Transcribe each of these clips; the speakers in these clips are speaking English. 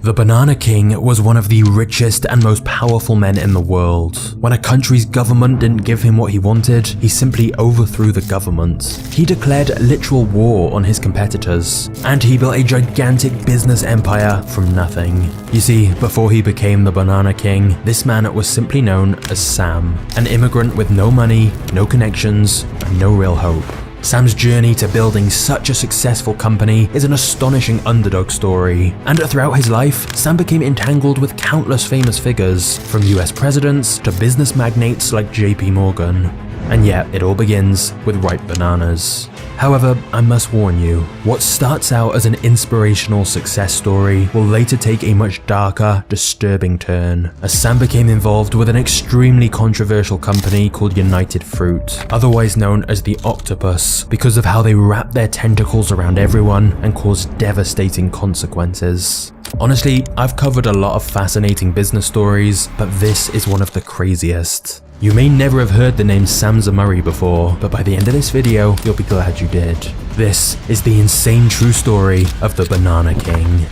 The Banana King was one of the richest and most powerful men in the world. When a country's government didn't give him what he wanted, he simply overthrew the government. He declared literal war on his competitors, and he built a gigantic business empire from nothing. You see, before he became the Banana King, this man was simply known as Sam, an immigrant with no money, no connections, and no real hope. Sam's journey to building such a successful company is an astonishing underdog story, and throughout his life, Sam became entangled with countless famous figures, from US presidents to business magnates like JP Morgan. And yet, it all begins with ripe bananas. However, I must warn you, what starts out as an inspirational success story will later take a much darker, disturbing turn, as Sam became involved with an extremely controversial company called United Fruit, otherwise known as the Octopus, because of how they wrap their tentacles around everyone and cause devastating consequences. Honestly, I've covered a lot of fascinating business stories, but this is one of the craziest. You may never have heard the name Sam Zemurray before, but by the end of this video, you'll be glad you did. This is the insane true story of the Banana King.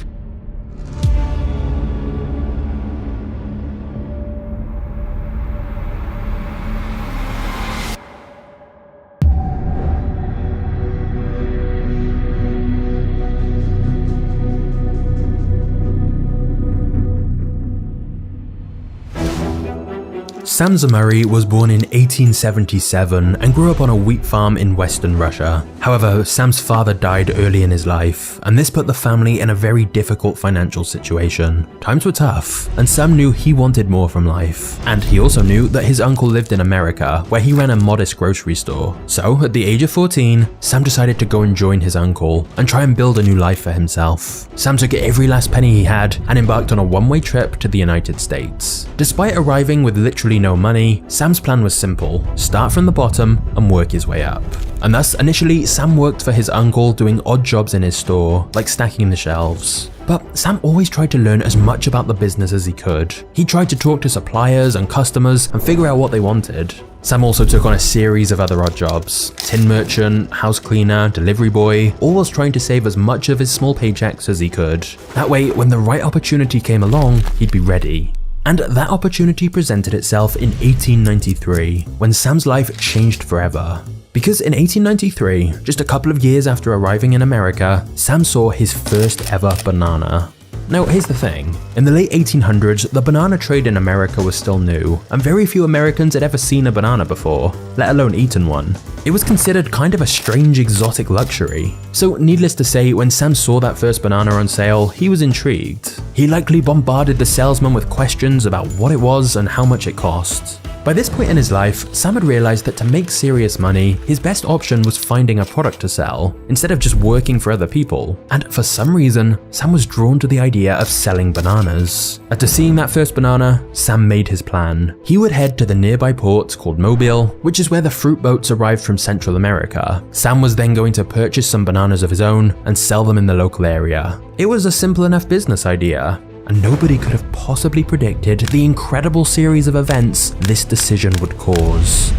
Sam Zemurray was born in 1877 and grew up on a wheat farm in western Russia. However, Sam's father died early in his life, and this put the family in a very difficult financial situation. Times were tough, and Sam knew he wanted more from life. And he also knew that his uncle lived in America, where he ran a modest grocery store. So, at the age of 14, Sam decided to go and join his uncle and try and build a new life for himself. Sam took every last penny he had and embarked on a one-way trip to the United States. Despite arriving with literally no money, Sam's plan was simple: start from the bottom and work his way up. And thus, initially, Sam worked for his uncle doing odd jobs in his store, like stacking the shelves. But Sam always tried to learn as much about the business as he could. He tried to talk to suppliers and customers and figure out what they wanted. Sam also took on a series of other odd jobs: tin merchant, house cleaner, delivery boy, all whilst trying to save as much of his small paychecks as he could. That way, when the right opportunity came along, he'd be ready. And that opportunity presented itself in 1893, when Sam's life changed forever. Because in 1893, just a couple of years after arriving in America, Sam saw his first ever banana. Now, here's the thing. In the late 1800s, the banana trade in America was still new, and very few Americans had ever seen a banana before, let alone eaten one. It was considered kind of a strange exotic luxury. So needless to say, when Sam saw that first banana on sale, he was intrigued. He likely bombarded the salesman with questions about what it was and how much it cost. By this point in his life, Sam had realized that to make serious money, his best option was finding a product to sell, instead of just working for other people. And for some reason, Sam was drawn to the idea of selling bananas. After seeing that first banana, Sam made his plan. He would head to the nearby port called Mobile, which is where the fruit boats arrived from Central America. Sam was then going to purchase some bananas of his own and sell them in the local area. It was a simple enough business idea, and nobody could have possibly predicted the incredible series of events this decision would cause.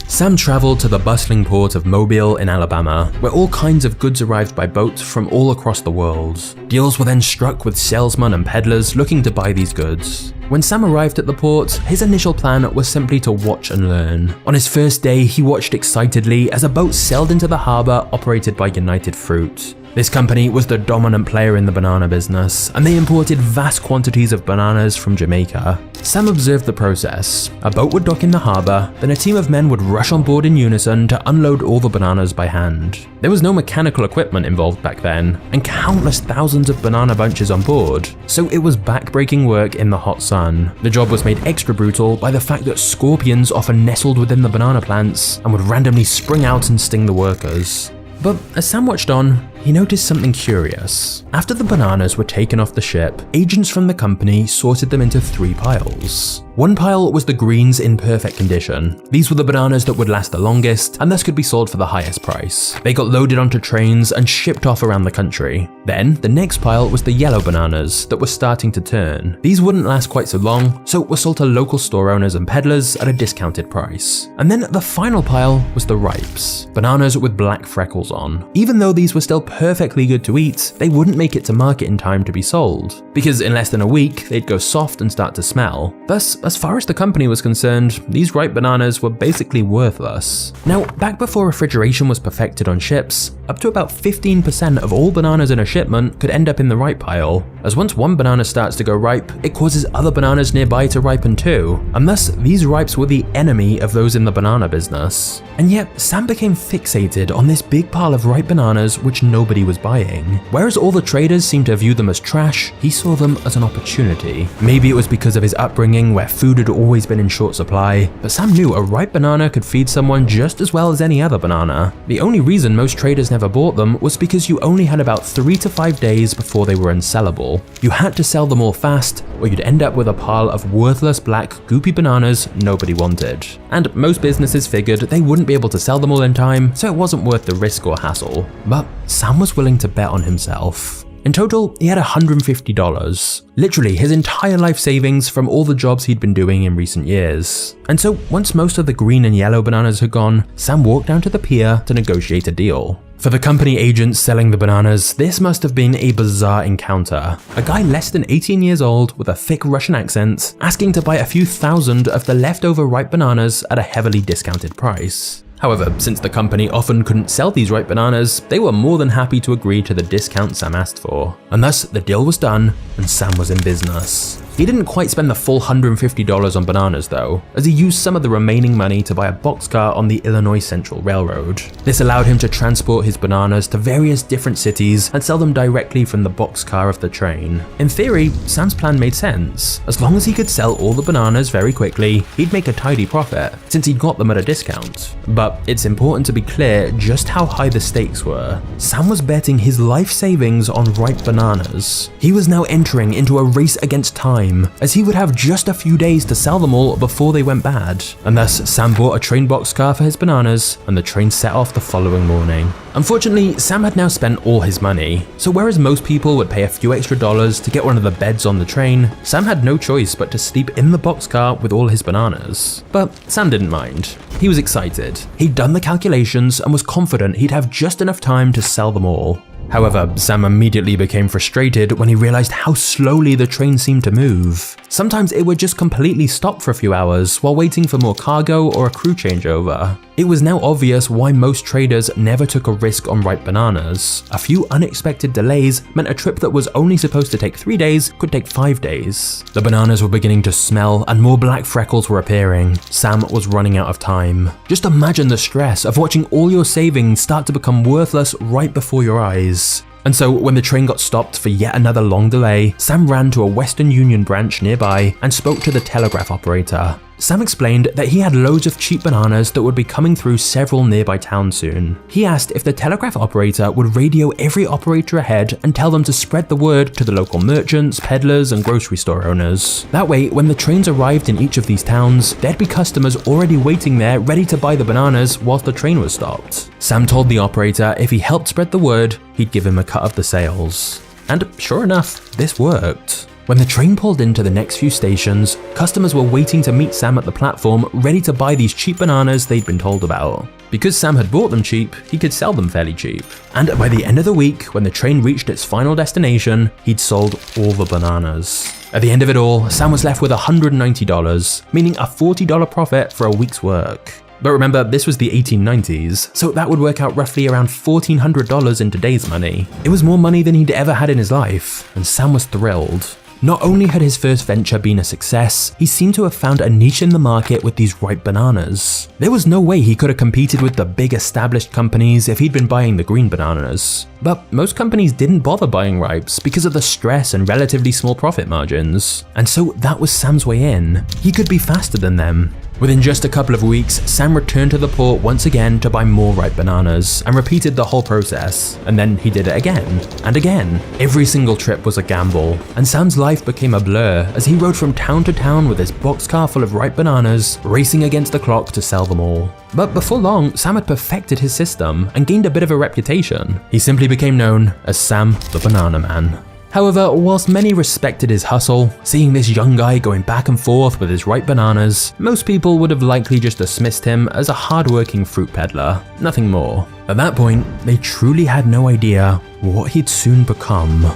Sam traveled to the bustling port of Mobile in Alabama, where all kinds of goods arrived by boat from all across the world. Deals were then struck with salesmen and peddlers looking to buy these goods. When Sam arrived at the port, his initial plan was simply to watch and learn. On his first day, he watched excitedly as a boat sailed into the harbor operated by United Fruit. This company was the dominant player in the banana business, and they imported vast quantities of bananas from Jamaica. Sam observed the process. A boat would dock in the harbor, then a team of men would rush on board in unison to unload all the bananas by hand. There was no mechanical equipment involved back then, and countless thousands of banana bunches on board, so it was back-breaking work in the hot sun. The job was made extra brutal by the fact that scorpions often nestled within the banana plants and would randomly spring out and sting the workers. But as Sam watched on, he noticed something curious. After the bananas were taken off the ship, agents from the company sorted them into 3 piles. One pile was the greens in perfect condition. These were the bananas that would last the longest and thus could be sold for the highest price. They got loaded onto trains and shipped off around the country. Then, the next pile was the yellow bananas that were starting to turn. These wouldn't last quite so long, so were sold to local store owners and peddlers at a discounted price. And then the final pile was the ripes, bananas with black freckles on. Even though these were still perfectly good to eat, they wouldn't make it to market in time to be sold, because in less than a week, they'd go soft and start to smell. Thus, as far as the company was concerned, these ripe bananas were basically worthless. Now, back before refrigeration was perfected on ships, up to about 15% of all bananas in a shipment could end up in the ripe pile, as once one banana starts to go ripe, it causes other bananas nearby to ripen too, and thus these ripes were the enemy of those in the banana business. And yet, Sam became fixated on this big pile of ripe bananas which nobody was buying. Whereas all the traders seemed to view them as trash, he saw them as an opportunity. Maybe it was because of his upbringing where food had always been in short supply, but Sam knew a ripe banana could feed someone just as well as any other banana. The only reason most traders never bought them was because you only had about 3 to 5 days before they were unsellable. You had to sell them all fast, or you'd end up with a pile of worthless black goopy bananas nobody wanted. And most businesses figured they wouldn't be able to sell them all in time, so it wasn't worth the risk or hassle. But Sam was willing to bet on himself. In total, he had $150, literally his entire life savings from all the jobs he'd been doing in recent years. And so, once most of the green and yellow bananas had gone, Sam walked down to the pier to negotiate a deal. For the company agents selling the bananas, this must have been a bizarre encounter. A guy less than 18 years old with a thick Russian accent asking to buy a few thousand of the leftover ripe bananas at a heavily discounted price. However, since the company often couldn't sell these ripe bananas, they were more than happy to agree to the discount Sam asked for. And thus, the deal was done, and Sam was in business. He didn't quite spend the full $150 on bananas though, as he used some of the remaining money to buy a boxcar on the Illinois Central Railroad. This allowed him to transport his bananas to various different cities and sell them directly from the boxcar of the train. In theory, Sam's plan made sense. As long as he could sell all the bananas very quickly, he'd make a tidy profit, since he'd got them at a discount. But it's important to be clear just how high the stakes were. Sam was betting his life savings on ripe bananas. He was now entering into a race against time, as he would have just a few days to sell them all before they went bad. And thus, Sam bought a train boxcar for his bananas, and the train set off the following morning. Unfortunately, Sam had now spent all his money, so whereas most people would pay a few extra dollars to get one of the beds on the train, Sam had no choice but to sleep in the boxcar with all his bananas. But Sam didn't mind. He was excited. He'd done the calculations and was confident he'd have just enough time to sell them all. However, Sam immediately became frustrated when he realized how slowly the train seemed to move. Sometimes it would just completely stop for a few hours while waiting for more cargo or a crew changeover. It was now obvious why most traders never took a risk on ripe bananas. A few unexpected delays meant a trip that was only supposed to take 3 days could take 5 days. The bananas were beginning to smell and more black freckles were appearing. Sam was running out of time. Just imagine the stress of watching all your savings start to become worthless right before your eyes. And so, when the train got stopped for yet another long delay, Sam ran to a Western Union branch nearby and spoke to the telegraph operator. Sam explained that he had loads of cheap bananas that would be coming through several nearby towns soon. He asked if the telegraph operator would radio every operator ahead and tell them to spread the word to the local merchants, peddlers, and grocery store owners. That way, when the trains arrived in each of these towns, there'd be customers already waiting there ready to buy the bananas whilst the train was stopped. Sam told the operator if he helped spread the word, he'd give him a cut of the sales. And sure enough, this worked. When the train pulled into the next few stations, customers were waiting to meet Sam at the platform, ready to buy these cheap bananas they'd been told about. Because Sam had bought them cheap, he could sell them fairly cheap. And by the end of the week, when the train reached its final destination, he'd sold all the bananas. At the end of it all, Sam was left with $190, meaning a $40 profit for a week's work. But remember, this was the 1890s, so that would work out roughly around $1,400 in today's money. It was more money than he'd ever had in his life, and Sam was thrilled. Not only had his first venture been a success, he seemed to have found a niche in the market with these ripe bananas. There was no way he could have competed with the big established companies if he'd been buying the green bananas. But most companies didn't bother buying ripes because of the stress and relatively small profit margins. And so that was Sam's way in. He could be faster than them. Within just a couple of weeks, Sam returned to the port once again to buy more ripe bananas and repeated the whole process. And then he did it again and again. Every single trip was a gamble, and Sam's life became a blur as he rode from town to town with his boxcar full of ripe bananas, racing against the clock to sell them all. But before long, Sam had perfected his system and gained a bit of a reputation. He simply became known as Sam the Banana Man. However, whilst many respected his hustle, seeing this young guy going back and forth with his ripe bananas, most people would have likely just dismissed him as a hard-working fruit peddler, nothing more. At that point, they truly had no idea what he'd soon become.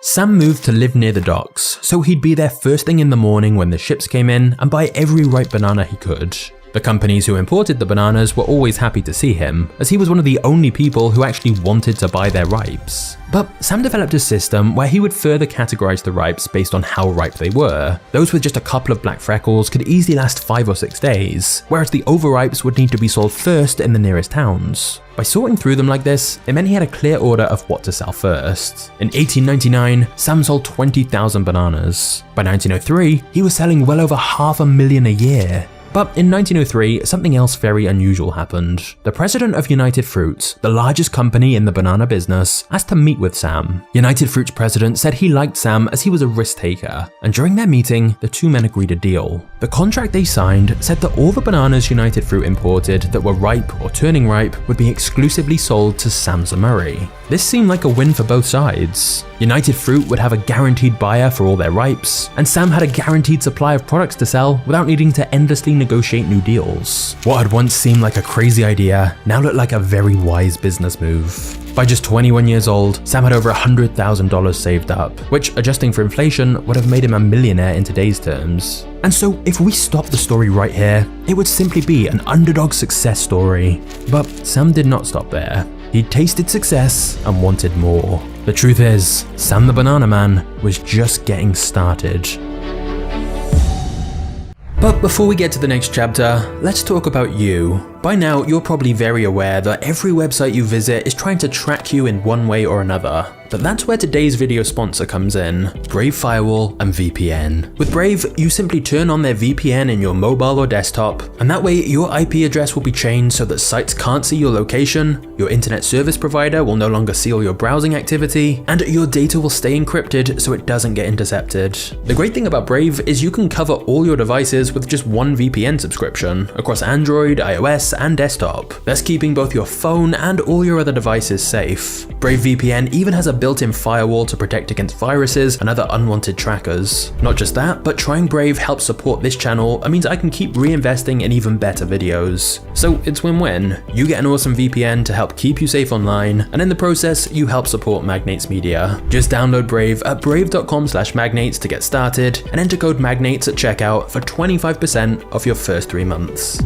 Sam moved to live near the docks, so he'd be there first thing in the morning when the ships came in and buy every ripe banana he could. The companies who imported the bananas were always happy to see him, as he was one of the only people who actually wanted to buy their ripes. But Sam developed a system where he would further categorize the ripes based on how ripe they were. Those with just a couple of black freckles could easily last 5 or 6 days, whereas the overripes would need to be sold first in the nearest towns. By sorting through them like this, it meant he had a clear order of what to sell first. In 1899, Sam sold 20,000 bananas. By 1903, he was selling well over $500,000 a year. But in 1903, something else very unusual happened. The president of United Fruit, the largest company in the banana business, asked to meet with Sam. United Fruit's president said he liked Sam as he was a risk taker, and during their meeting, the two men agreed a deal. The contract they signed said that all the bananas United Fruit imported that were ripe or turning ripe would be exclusively sold to Sam Zemurray. This seemed like a win for both sides. United Fruit would have a guaranteed buyer for all their ripes, and Sam had a guaranteed supply of products to sell without needing to endlessly negotiate new deals. What had once seemed like a crazy idea now looked like a very wise business move. By just 21 years old, Sam had over $100,000 saved up, which, adjusting for inflation, would have made him a millionaire in today's terms. And so, if we stop the story right here, it would simply be an underdog success story. But Sam did not stop there. He tasted success and wanted more. The truth is, Sam the Banana Man was just getting started. But before we get to the next chapter, let's talk about you. By now, you're probably very aware that every website you visit is trying to track you in one way or another. But that's where today's video sponsor comes in, Brave Firewall and VPN. With Brave, you simply turn on their VPN in your mobile or desktop, and that way your IP address will be changed so that sites can't see your location, your internet service provider will no longer see all your browsing activity, and your data will stay encrypted so it doesn't get intercepted. The great thing about Brave is you can cover all your devices with just one VPN subscription across Android, iOS, and desktop, thus keeping both your phone and all your other devices safe. Brave VPN even has a built-in firewall to protect against viruses and other unwanted trackers. Not just that, but trying Brave helps support this channel and means I can keep reinvesting in even better videos. So it's win-win. You get an awesome VPN to help keep you safe online, and in the process, you help support Magnates Media. Just download Brave at brave.com/magnates to get started and enter code magnates at checkout for 25% off your first 3 months.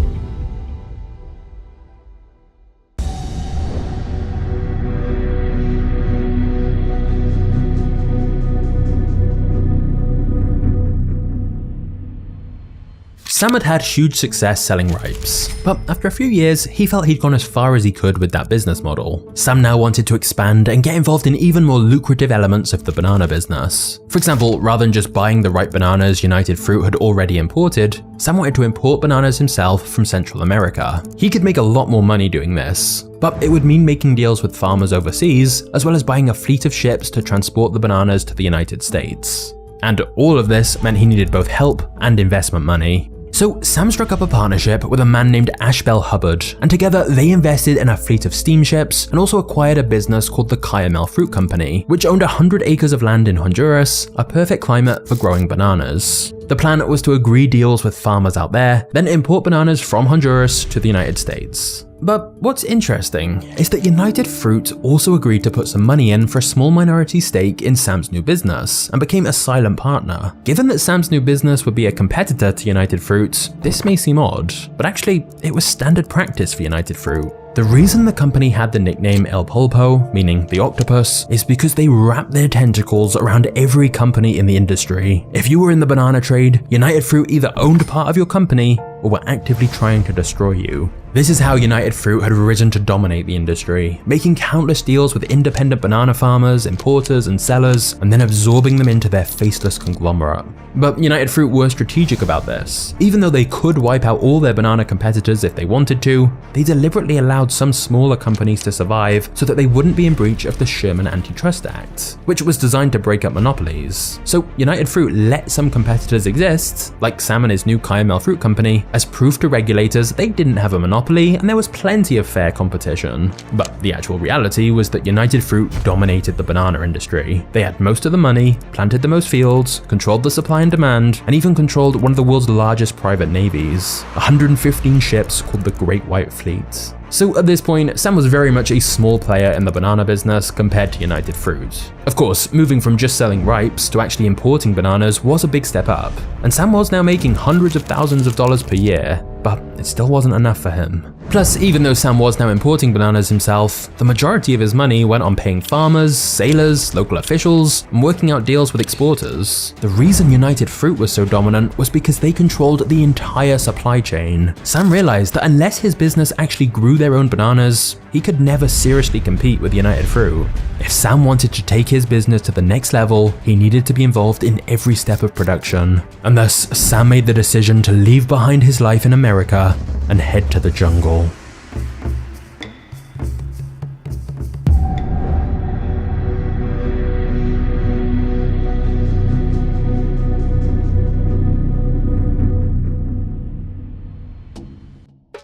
Sam had had huge success selling ripes, but after a few years, he felt he'd gone as far as he could with that business model. Sam now wanted to expand and get involved in even more lucrative elements of the banana business. For example, rather than just buying the ripe bananas United Fruit had already imported, Sam wanted to import bananas himself from Central America. He could make a lot more money doing this, but it would mean making deals with farmers overseas, as well as buying a fleet of ships to transport the bananas to the United States. And all of this meant he needed both help and investment money. So Sam struck up a partnership with a man named Ashbel Hubbard, and together they invested in a fleet of steamships and also acquired a business called the Cayamel Fruit Company, which owned 100 acres of land in Honduras, a perfect climate for growing bananas. The plan was to agree deals with farmers out there, then import bananas from Honduras to the United States. But what's interesting is that United Fruit also agreed to put some money in for a small minority stake in Sam's new business and became a silent partner. Given that Sam's new business would be a competitor to United Fruit, this may seem odd, but actually it was standard practice for United Fruit. The reason the company had the nickname El Pulpo, meaning the octopus, is because they wrapped their tentacles around every company in the industry. If you were in the banana trade, United Fruit either owned part of your company or were actively trying to destroy you. This is how United Fruit had risen to dominate the industry, making countless deals with independent banana farmers, importers, and sellers, and then absorbing them into their faceless conglomerate. But United Fruit were strategic about this. Even though they could wipe out all their banana competitors if they wanted to, they deliberately allowed some smaller companies to survive so that they wouldn't be in breach of the Sherman Antitrust Act, which was designed to break up monopolies. So United Fruit let some competitors exist, like Sam and his new Caramel Fruit Company, as proof to regulators they didn't have a monopoly and there was plenty of fair competition. But the actual reality was that United Fruit dominated the banana industry. They had most of the money, planted the most fields, controlled the supply and demand, and even controlled one of the world's largest private navies, 115 ships called the Great White Fleet. So at this point, Sam was very much a small player in the banana business compared to United Fruit. Of course, moving from just selling ripes to actually importing bananas was a big step up, and Sam was now making hundreds of thousands of dollars per year, but it still wasn't enough for him. Plus, even though Sam was now importing bananas himself, the majority of his money went on paying farmers, sailors, local officials, and working out deals with exporters. The reason United Fruit was so dominant was because they controlled the entire supply chain. Sam realized that unless his business actually grew their own bananas, he could never seriously compete with United Fruit. If Sam wanted to take his business to the next level, he needed to be involved in every step of production. And thus, Sam made the decision to leave behind his life in America and head to the jungle.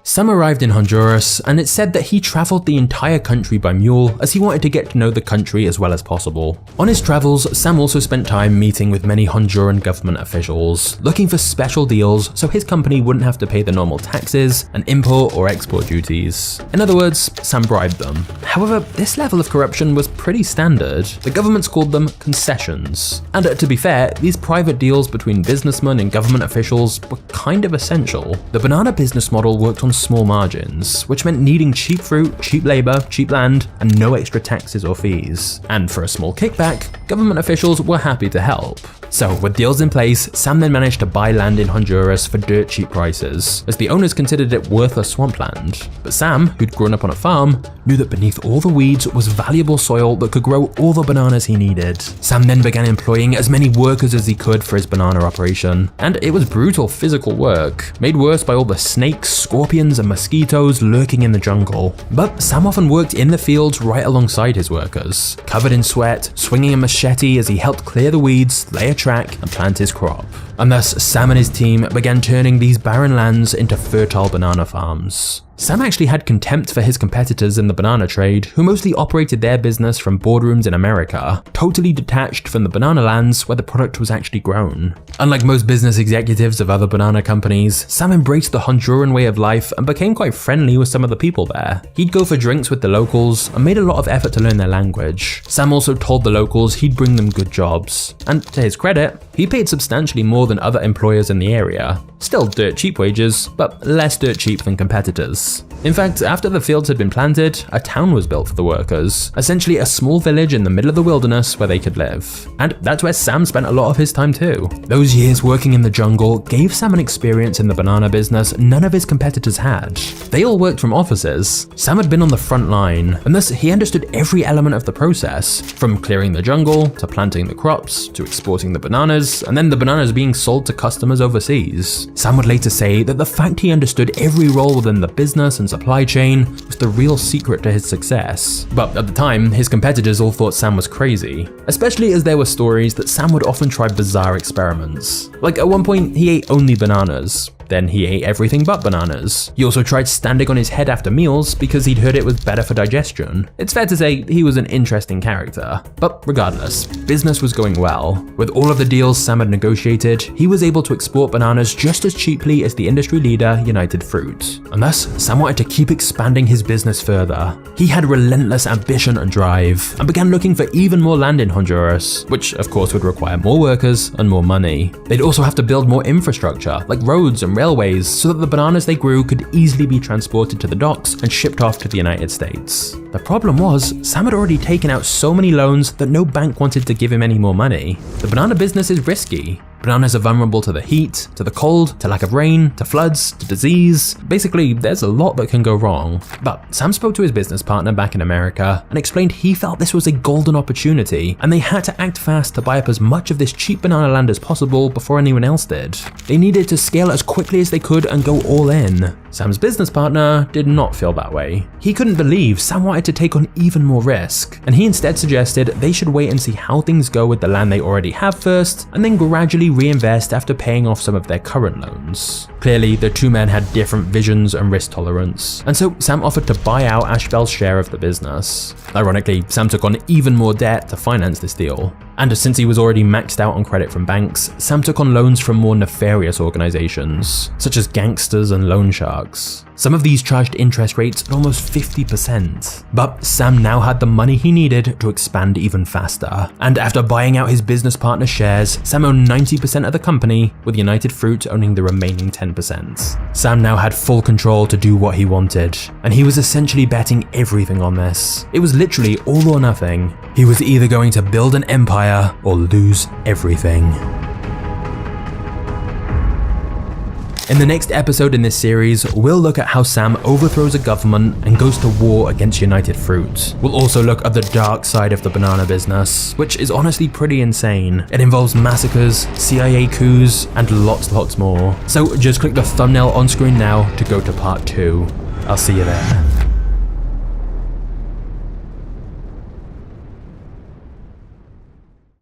Sam arrived in Honduras, and it's said that he traveled the entire country by mule as he wanted to get to know the country as well as possible. On his travels, Sam also spent time meeting with many Honduran government officials, looking for special deals so his company wouldn't have to pay the normal taxes and import or export duties. In other words, Sam bribed them. However, this level of corruption was pretty standard. The governments called them concessions. And to be fair, these private deals between businessmen and government officials were kind of essential. The banana business model worked on small margins, which meant needing cheap fruit, cheap labor, cheap land, and no extra taxes or fees. And for a small kickback, government officials were happy to help. So with deals in place, Sam then managed to buy land in Honduras for dirt cheap prices, as the owners considered it worthless swampland. But Sam, who'd grown up on a farm, knew that beneath all the weeds was valuable soil that could grow all the bananas he needed. Sam then began employing as many workers as he could for his banana operation, and it was brutal physical work, made worse by all the snakes, scorpions, and mosquitoes lurking in the jungle. But Sam often worked in the fields right alongside his workers, covered in sweat, swinging a machete as he helped clear the weeds, lay a track, and plant his crop. And thus, Sam and his team began turning these barren lands into fertile banana farms. Sam actually had contempt for his competitors in the banana trade, who mostly operated their business from boardrooms in America, totally detached from the banana lands where the product was actually grown. Unlike most business executives of other banana companies, Sam embraced the Honduran way of life and became quite friendly with some of the people there. He'd go for drinks with the locals and made a lot of effort to learn their language. Sam also told the locals he'd bring them good jobs. And to his credit, he paid substantially more than other employers in the area. Still dirt cheap wages, but less dirt cheap than competitors. In fact, after the fields had been planted, a town was built for the workers, essentially a small village in the middle of the wilderness where they could live. And that's where Sam spent a lot of his time too. Those years working in the jungle gave Sam an experience in the banana business none of his competitors had. They all worked from offices. Sam had been on the front line, and thus he understood every element of the process, from clearing the jungle, to planting the crops, to exporting the bananas, and then the bananas being sold to customers overseas. Sam would later say that the fact he understood every role within the business and supply chain was the real secret to his success. But at the time, his competitors all thought Sam was crazy, especially as there were stories that Sam would often try bizarre experiments. Like at one point, he ate only bananas. Then he ate everything but bananas. He also tried standing on his head after meals because he'd heard it was better for digestion. It's fair to say he was an interesting character. But regardless, business was going well. With all of the deals Sam had negotiated, he was able to export bananas just as cheaply as the industry leader, United Fruit. And thus, Sam wanted to keep expanding his business further. He had relentless ambition and drive, and began looking for even more land in Honduras, which of course would require more workers and more money. They'd also have to build more infrastructure, like roads and railways so that the bananas they grew could easily be transported to the docks and shipped off to the United States. The problem was, Sam had already taken out so many loans that no bank wanted to give him any more money. The banana business is risky. Bananas are vulnerable to the heat, to the cold, to lack of rain, to floods, to disease. Basically, there's a lot that can go wrong. But Sam spoke to his business partner back in America and explained he felt this was a golden opportunity and they had to act fast to buy up as much of this cheap banana land as possible before anyone else did. They needed to scale as quickly as they could and go all in. Sam's business partner did not feel that way. He couldn't believe Sam wanted to take on even more risk, and he instead suggested they should wait and see how things go with the land they already have first, and then gradually reinvest after paying off some of their current loans. Clearly, the two men had different visions and risk tolerance, and so Sam offered to buy out Ashbel's share of the business. Ironically, Sam took on even more debt to finance this deal. And since he was already maxed out on credit from banks, Sam took on loans from more nefarious organizations, such as gangsters and loan sharks. Some of these charged interest rates at almost 50%. But Sam now had the money he needed to expand even faster. And after buying out his business partner's shares, Sam owned 90% of the company, with United Fruit owning the remaining 10%. Sam now had full control to do what he wanted, and he was essentially betting everything on this. It was literally all or nothing. He was either going to build an empire or lose everything. In the next episode in this series, we'll look at how Sam overthrows a government and goes to war against United Fruit. We'll also look at the dark side of the banana business, which is honestly pretty insane. It involves massacres, CIA coups, and lots more. So just click the thumbnail on screen now to go to part 2. I'll see you there.